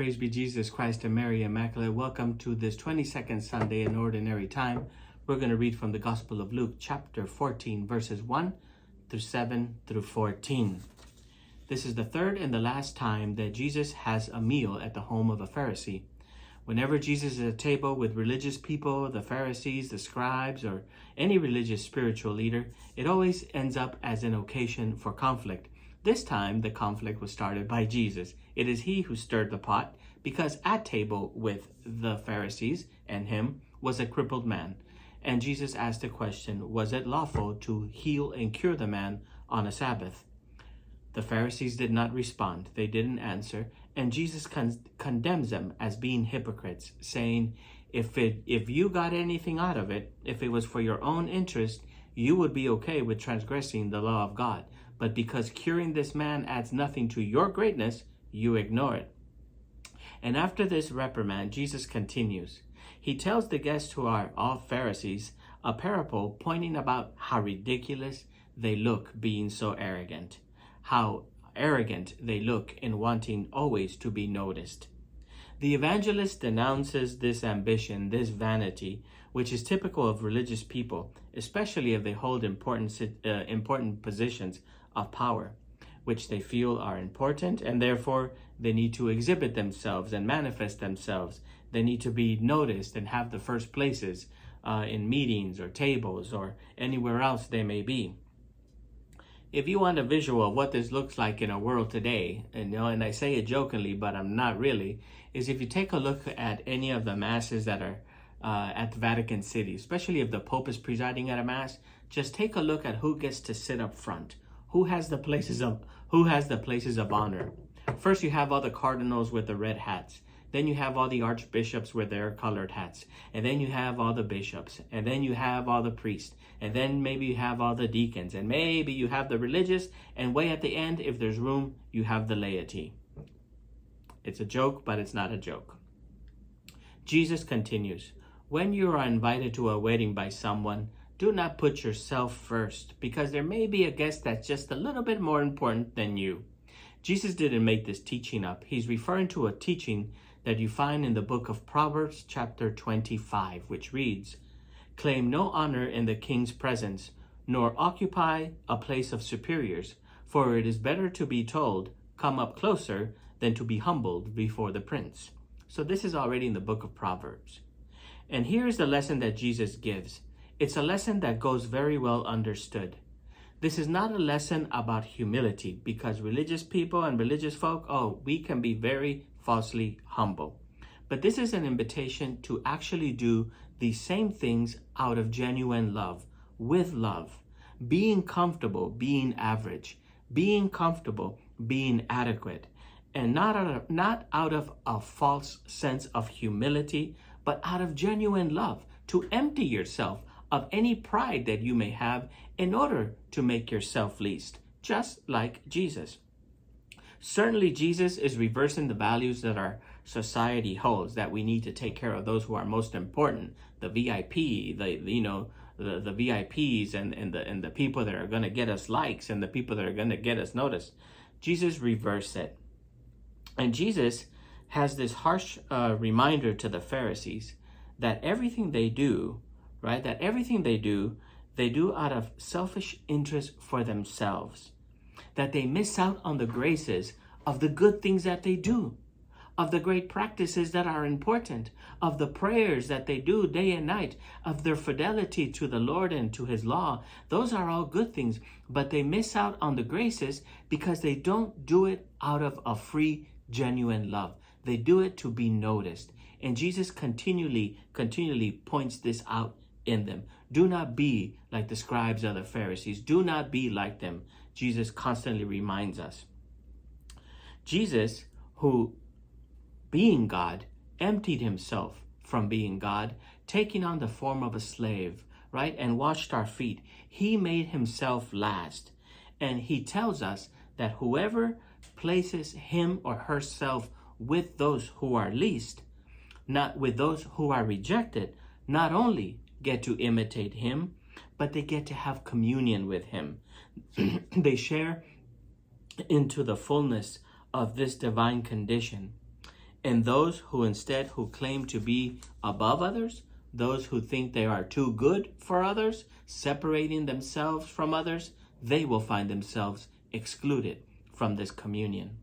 Praise be Jesus Christ and Mary Immaculate. Welcome to this 22nd Sunday in Ordinary Time. We're going to read from the Gospel of Luke, chapter 14, verses 1 through 7 through 14. This is the third and the last time that Jesus has a meal at the home of a Pharisee. Whenever Jesus is at a table with religious people, the Pharisees, the scribes, or any religious spiritual leader, it always ends up as an occasion for conflict. This time, the conflict was started by Jesus. It is he who stirred the pot, because at table with the Pharisees and him was a crippled man. And Jesus asked the question, was it lawful to heal and cure the man on a Sabbath? The Pharisees did not respond. They didn't answer. And Jesus condemns them as being hypocrites, saying, if you got anything out of it, if it was for your own interest, you would be okay with transgressing the law of God. But because curing this man adds nothing to your greatness, you ignore it. And after this reprimand, Jesus continues. He tells the guests, who are all Pharisees, a parable pointing about how ridiculous they look being so arrogant, how arrogant they look in wanting always to be noticed. The evangelist denounces this ambition, this vanity, which is typical of religious people, especially if they hold important positions of power, which they feel are important, and therefore they need to exhibit themselves and manifest themselves. They need to be noticed and have the first places in meetings or tables or anywhere else they may be. If you want a visual of what this looks like in our world today, and I say it jokingly, but I'm not really, is if you take a look at any of the masses that are at the Vatican City, especially if the Pope is presiding at a mass, just take a look at who gets to sit up front. Who has the places of honor? First, you have all the cardinals with the red hats. Then you have all the archbishops with their colored hats. And then you have all the bishops. And then you have all the priests. And then maybe you have all the deacons. And maybe you have the religious. And way at the end, if there's room, you have the laity. It's a joke, but it's not a joke. Jesus continues, when you are invited to a wedding by someone, do not put yourself first, because there may be a guest that's just a little bit more important than you. Jesus didn't make this teaching up. He's referring to a teaching that you find in the book of Proverbs, chapter 25, which reads, claim no honor in the king's presence, nor occupy a place of superiors, for it is better to be told, come up closer, than to be humbled before the prince. So this is already in the book of Proverbs. And here's the lesson that Jesus gives. It's a lesson that goes very well understood. This is not a lesson about humility, because religious people and religious folk, we can be very falsely humble. But this is an invitation to actually do the same things out of genuine love, with love, being comfortable, being average, being comfortable, being adequate, and not out of a false sense of humility, but out of genuine love, to empty yourself of any pride that you may have in order to make yourself least, just like Jesus. Certainly, Jesus is reversing the values that our society holds, that we need to take care of those who are most important, the VIP, the VIPs and the people that are going to get us likes and the people that are going to get us noticed. Jesus reversed it. And Jesus has this harsh reminder to the Pharisees that everything they do, they do out of selfish interest for themselves. That they miss out on the graces of the good things that they do, of the great practices that are important, of the prayers that they do day and night, of their fidelity to the Lord and to his law. Those are all good things, but they miss out on the graces because they don't do it out of a free, genuine love. They do it to be noticed. And Jesus continually points this out in them. Do not be like the scribes or the Pharisees. Do not be like them. Jesus constantly reminds us. Jesus, who, being God, emptied himself from being God, taking on the form of a slave, and washed our feet. He made himself last. And he tells us that whoever places him or herself with those who are least, not with those who are rejected, not only get to imitate him, but they get to have communion with him. They share into the fullness of this divine condition. And those who claim to be above others, those who think they are too good for others, separating themselves from others, they will find themselves excluded from this communion.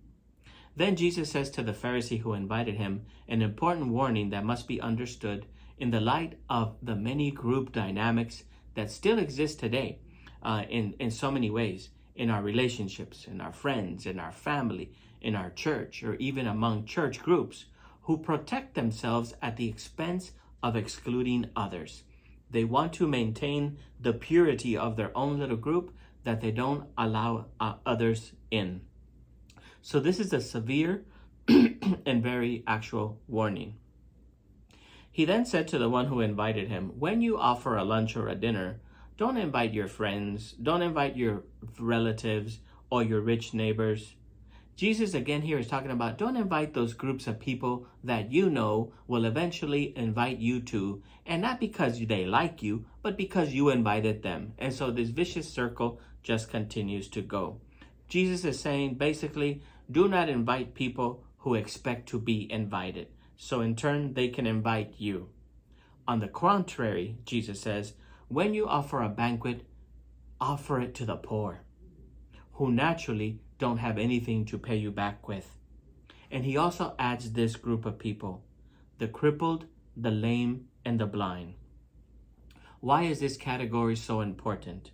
Then Jesus says to the Pharisee who invited him an important warning that must be understood in the light of the many group dynamics that still exist today in so many ways, in our relationships, in our friends, in our family, in our church, or even among church groups, who protect themselves at the expense of excluding others. They want to maintain the purity of their own little group, that they don't allow others in. So this is a severe and very actual warning. He then said to the one who invited him, when you offer a lunch or a dinner, don't invite your friends, don't invite your relatives or your rich neighbors. Jesus again here is talking about, don't invite those groups of people that you know will eventually invite you to, and not because they like you, but because you invited them. And so this vicious circle just continues to go. Jesus is saying basically, do not invite people who expect to be invited, so in turn they can invite you. On the contrary, Jesus says, when you offer a banquet, offer it to the poor, who naturally don't have anything to pay you back with. And he also adds this group of people, the crippled, the lame, and the blind. Why is this category so important?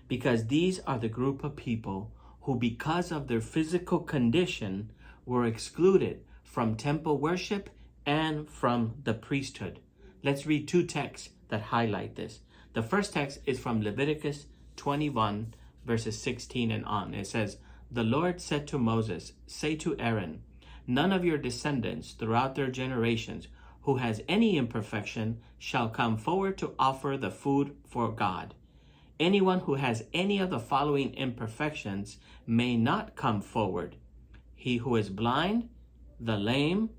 Because these are the group of people who, because of their physical condition, were excluded from temple worship and from the priesthood. Let's read two texts that highlight this. The first text is from Leviticus 21, verses 16 and on. It says, the Lord said to Moses, say to Aaron, none of your descendants throughout their generations who has any imperfection shall come forward to offer the food for God. Anyone who has any of the following imperfections may not come forward: he who is blind, the lame,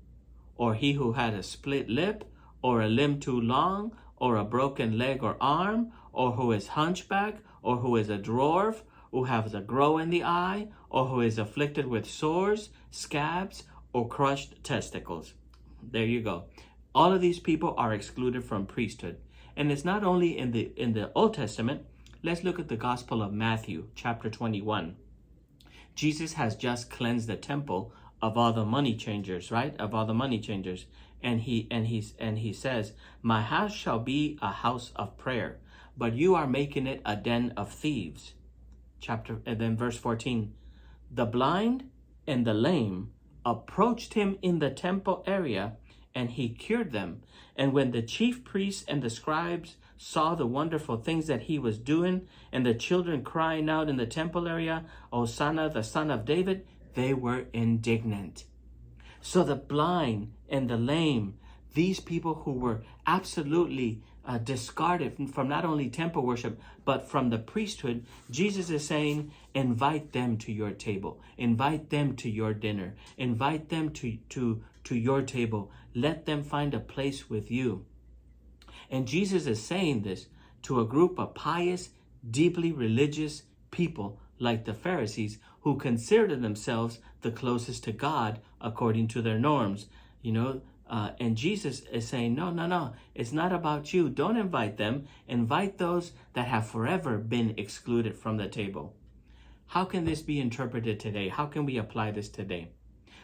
or he who had a split lip, or a limb too long, or a broken leg or arm, or who is hunchback, or who is a dwarf, who has a grow in the eye, or who is afflicted with sores, scabs, or crushed testicles. There you go. All of these people are excluded from priesthood. And it's not only in the Old Testament. Let's look at the Gospel of Matthew, chapter 21. Jesus has just cleansed the temple of all the money changers, right? Of all the money changers. And he says, my house shall be a house of prayer, but you are making it a den of thieves. And then verse 14, the blind and the lame approached him in the temple area, and he cured them. And when the chief priests and the scribes saw the wonderful things that he was doing, and the children crying out in the temple area, Hosanna, the Son of David, they were indignant. So the blind and the lame, these people who were absolutely discarded from not only temple worship, but from the priesthood, Jesus is saying, invite them to your table. Invite them to your dinner. Invite them to your table. Let them find a place with you. And Jesus is saying this to a group of pious, deeply religious people like the Pharisees, who considered themselves the closest to God according to their norms. And Jesus is saying, no, it's not about you. Don't invite them. Invite those that have forever been excluded from the table. How can this be interpreted today? How can we apply this today?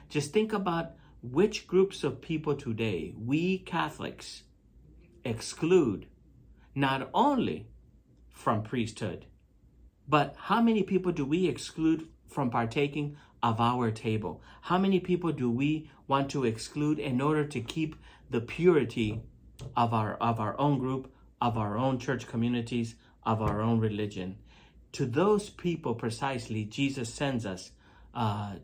Just think about which groups of people today we Catholics exclude, not only from priesthood, but how many people do we exclude from partaking of our table? How many people do we want to exclude in order to keep the purity of our own group, of our own church communities, of our own religion? To those people precisely, Jesus sends us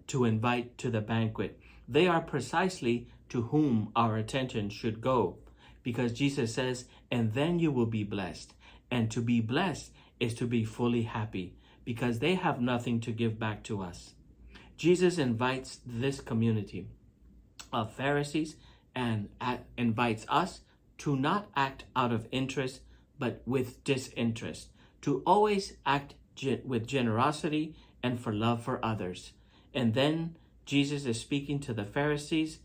to invite to the banquet. They are precisely to whom our attention should go, because Jesus says, and then you will be blessed. And to be blessed is to be fully happy, because they have nothing to give back to us. Jesus invites this community of Pharisees and invites us to not act out of interest, but with disinterest, to always act with generosity and for love for others. And then Jesus is speaking to the Pharisees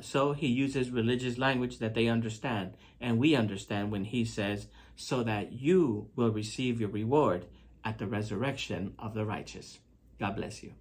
So he uses religious language that they understand, and we understand when he says, so that you will receive your reward at the resurrection of the righteous. God bless you.